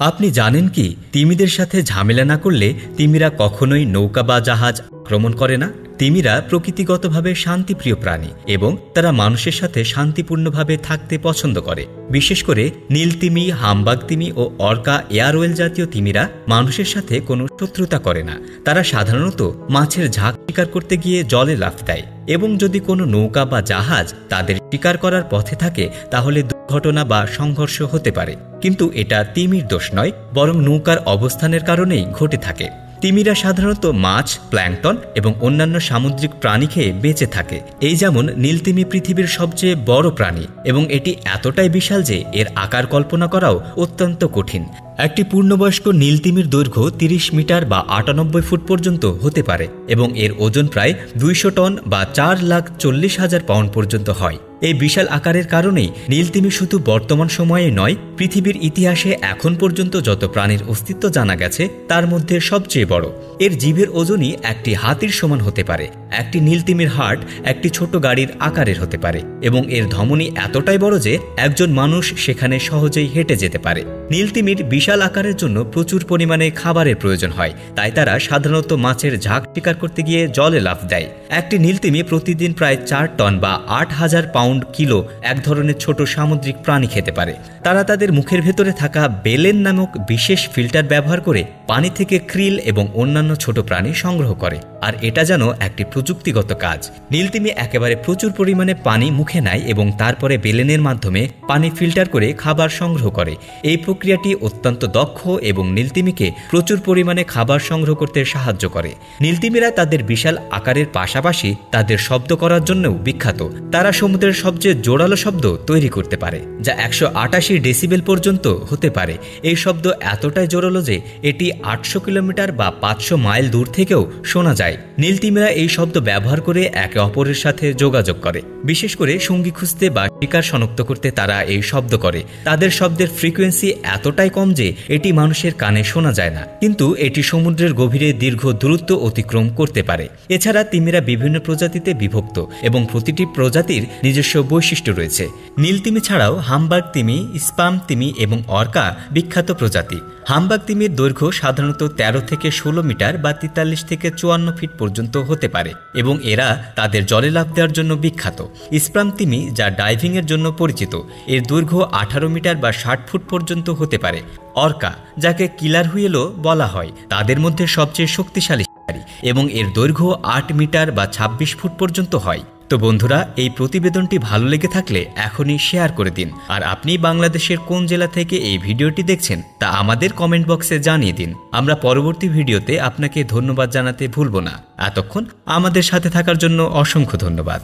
আপনি জানেন কি তিমিদের সাথে ঝামেলা না করলে তিমিরা কখনোই নৌকা বা জাহাজ আক্রমণ করে না। তিমিরা প্রকৃতিগতভাবে শান্তিপ্রিয় প্রাণী এবং তারা মানুষের সাথে শান্তিপূর্ণভাবে থাকতে পছন্দ করে। বিশেষ করে নীল তিমি, হামবাগ তিমি ও অর্কা এয়ারওয়েল জাতীয় তিমিরা মানুষের সাথে কোনো শত্রুতা করে না। তারা সাধারণত মাছের ঝাঁক শিকার করতে গিয়ে জলে লাফ দেয় এবং যদি কোনো নৌকা বা জাহাজ তাদের শিকার করার পথে থাকে তাহলে দুর্ঘটনা বা সংঘর্ষ হতে পারে। কিন্তু এটা তিমির দোষ নয়, বরং নৌকার অবস্থানের কারণেই ঘটে থাকে। তিমিরা সাধারণত মাছ, প্ল্যাঙ্কটন এবং অন্যান্য সামুদ্রিক প্রাণী খেয়ে বেঁচে থাকে। এই যেমন নীলতিমি পৃথিবীর সবচেয়ে বড় প্রাণী এবং এটি এতটাই বিশাল যে এর আকার কল্পনা করাও অত্যন্ত কঠিন। একটি পূর্ণবয়স্ক নীলতিমির দৈর্ঘ্য ৩০ মিটার বা ৯৮ ফুট পর্যন্ত হতে পারে এবং এর ওজন প্রায় ২০০ টন বা ৪,৪০,০০০ পাউন্ড পর্যন্ত হয়। এই বিশাল আকারের কারণেই নীলতিমি শুধু বর্তমান সময়ে নয়, পৃথিবীর ইতিহাসে এখন পর্যন্ত যত প্রাণীর অস্তিত্ব জানা গেছে তার মধ্যে সবচেয়ে বড়। এর জিভের ওজনই একটি হাতির সমান হতে পারে। একটি নীলতিমির হার্ট একটি ছোট গাড়ির আকারের হতে পারে এবং এর ধমনী এতটাই বড় যে একজন মানুষ সেখানে সহজেই হেঁটে যেতে পারে। নীলতিমির বিশাল আকারের জন্য প্রচুর পরিমাণে খাবারের প্রয়োজন হয়, তাই তারা সাধারণত মাছের ঝাঁক শিকার করতে গিয়ে জলে লাফ দেয়। একটি নীলতিমি প্রতিদিন প্রায় ৪ টন বা ৮,০০০ পাউন্ড কিলো এক ধরনের ছোট সামুদ্রিক প্রাণী খেতে পারে। তারা তাদের মুখের ভেতরে থাকা বেলেন নামক বিশেষ ফিল্টার ব্যবহার করে পানি থেকে ক্রিল এবং অন্যান্য ছোট প্রাণী সংগ্রহ করে, আর এটা যেন একটি প্রযুক্তিগত কাজ। নীলতিমি একেবারে প্রচুর পরিমাণে পানি মুখে নেয় এবং তারপরে বেলেনের মাধ্যমে পানি ফিল্টার করে খাবার সংগ্রহ করে। এই প্রক্রিয়াটি অত্যন্ত দক্ষ এবং নীলতিমিকে প্রচুর পরিমাণে খাবার সংগ্রহ করতে সাহায্য করে। নীলতিমিরা তাদের বিশাল আকারের পাশাপাশি তাদের শব্দ করার জন্যও বিখ্যাত। তারা সমুদ্রের সবচেয়ে জোরালো শব্দ তৈরি করতে পারে, যা ১৮০ ডেসিবেল পর্যন্ত হতে পারে। এই শব্দ এতটাই জোরালো যে এটি ৮০০ কিলোমিটার বা ৫০০ মাইল দূর থেকেও শোনা যায়। নীলতিমিরা এই শব্দ ব্যবহার করে একে অপরের সাথে যোগাযোগ করে। বিশেষ করে সঙ্গী খুঁজতে বা শিকার শনাক্ত করতে তারা এই শব্দ করে। তাদের শব্দের ফ্রিকোয়েন্সি এতটাই কম যে এটি মানুষের কানে শোনা যায় না, কিন্তু এটি সমুদ্রের গভীরে দীর্ঘ দূরত্ব অতিক্রম করতে পারে। এছাড়া তিমিরা বিভিন্ন প্রজাতিতে বিভক্ত এবং প্রতিটি প্রজাতির নিজস্ব বৈশিষ্ট্য রয়েছে। নীলতিমি ছাড়াও হামবাগ তিমি, স্পাম তিমি এবং অর্কা বিখ্যাত প্রজাতি। হামবাগ তিমির দৈর্ঘ্য সাধারণত ১৩ থেকে ১৬ মিটার বা ৪৩ থেকে ৫৪ ফিট পর্যন্ত হতে পারে এবং এরা তাদের জলে লাফ দেওয়ার জন্য বিখ্যাত। স্পাম তিমি, যা ডাইভিং এর জন্য পরিচিত, এর দৈর্ঘ্য ১৮ মিটার বা ৬০ ফুট পর্যন্ত হতে পারে। অর্কা, যাকে কিলার হুইলও বলা হয়, তাদের মধ্যে সবচেয়ে শক্তিশালী শিকারী এবং এর দৈর্ঘ্য ৮ মিটার বা ২৬ ফুট পর্যন্ত হয়। তো বন্ধুরা, এই প্রতিবেদনটি ভালো লেগে থাকলে এখনই শেয়ার করে দিন। আর আপনি বাংলাদেশের কোন জেলা থেকে এই ভিডিওটি দেখছেন তা আমাদের কমেন্ট বক্সে জানিয়ে দিন। আমরা পরবর্তী ভিডিওতে আপনাকে ধন্যবাদ জানাতে ভুলব না। এতক্ষণ আমাদের সাথে থাকার জন্য অসংখ্য ধন্যবাদ।